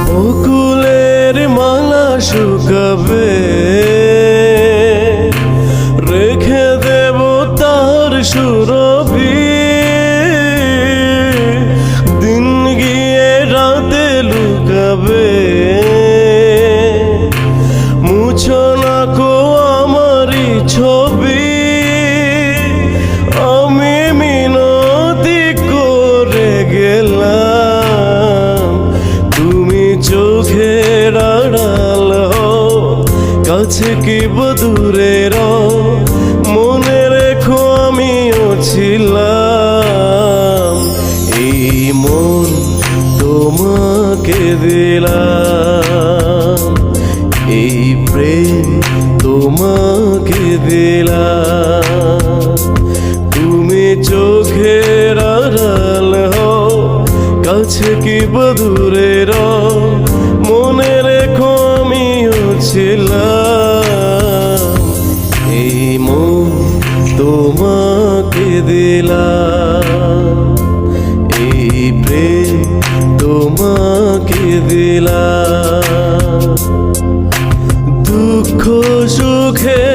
বকুলের মালা শুকাবে, রেখে দেব তার সুরভি। দিন গিয়ে রাতে লুকাবে, মুছো না কো আমারই ছবি। আমি মিনতি করে গেলাম, তুমি চোখের আড়াল হও, কাছে কি দূরে রও। মনে রেখো আমিও ছিলাম, এই মন তোমাকে দিলাম, এই প্রেম তোমাকে দিলাম। তুমি চোখের আড়াল হও, কাছে কি দূরে রও। মনে রেখো আমিও ছিলাম, এই মন তোমাকে দিলাম, এই প্রেম তোমাকে দিলাম। দুঃখ সুখে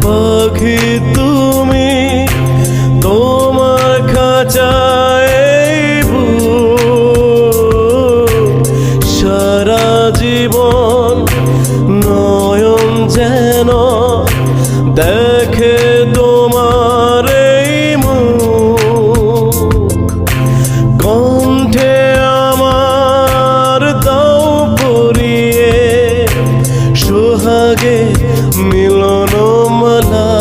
পাখি তুমি, তোমার খাঁচায় সারা জীবন নয়ন যেন দেখে তোমার এই মুখ। কণ্ঠে আমার দাও পরিয়ে সোহাগে মিলন মালা।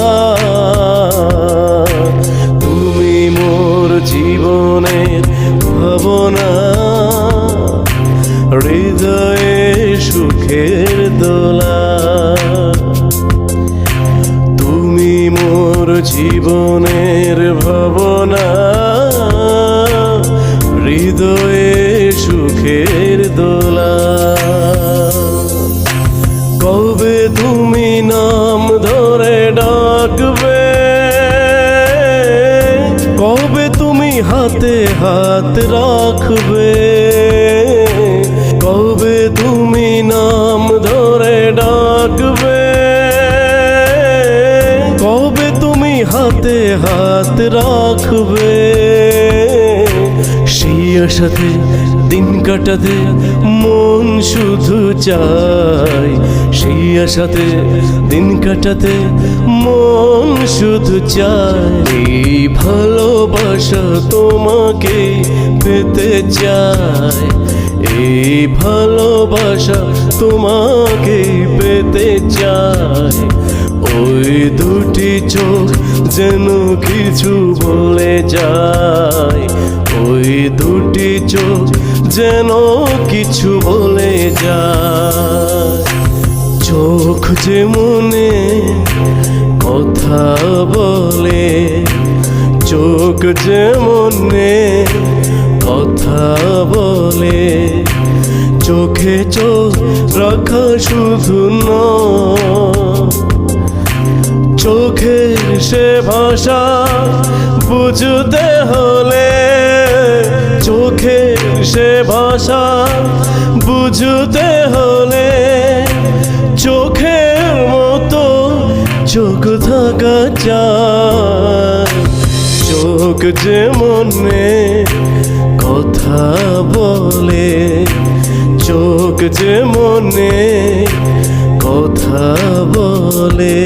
তুমি মোর জীবনের ভাবনা, হৃদয়ে সুখের দোলা। তুমি মোর জীবনের ভাবনা, হৃদয়ে সুখের দোলা। কবে তুমি নাম ধরে ডাকবে, কবে তুমি হাতে হাত রাখবে। কবে তুমি নাম ধরে ডাকবে, কবে তুমি হাতে হাত রাখবে। সেই আশাতে দিন কাটাতে মন শুধু চাই, সেই আশাতে দিন কাটাতে মন শুধু চাই। এই ভালোবাসা তোমাকে পেতে চাই, এই ভালোবাসা তোমাকে পেতে চাই। ওই দুটি চোখ যেন কিছু বলে যায়, ওই দুটি চোখ যেন কিছু বলে যায়। চোখ যে মনে কথা বলে, চোখ যে মনে কথা বলে। চোখে চোখ রাখা শুধু নয়, চোখের সে ভাষা বুঝতে হলে, চোখের সে ভাষা বুঝতে হলে। চোখের মতো চোখ থাকা চাই, চোখ যে মনে কথা বলে, চোখ যে মনে কথা বলে।